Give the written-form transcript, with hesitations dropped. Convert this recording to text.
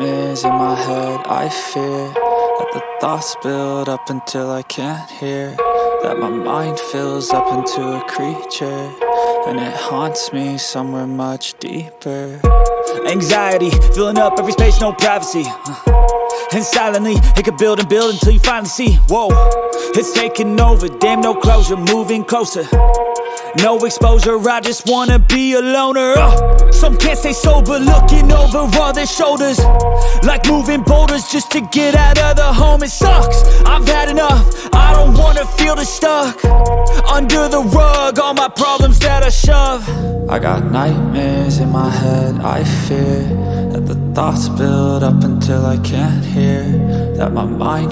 nightmares in my head. I fear that the thoughts build up until I can't hear, that my mind fills up into a creature, and it haunts me somewhere much deeper. Anxiety, filling up every space, no privacy. And silently, it could build and build until you finally see, whoa, it's taking over, damn, no closure, moving closer. No exposure, I just wanna be a loner. Some can't stay sober, looking over all their shoulders, like moving boulders just to get out of the home. It sucks, I've had enough, I don't wanna feel the stuck under the rug, all my problems that I shove. I got nightmares in my head. I fear that the thoughts build up until I can't hear, that my mind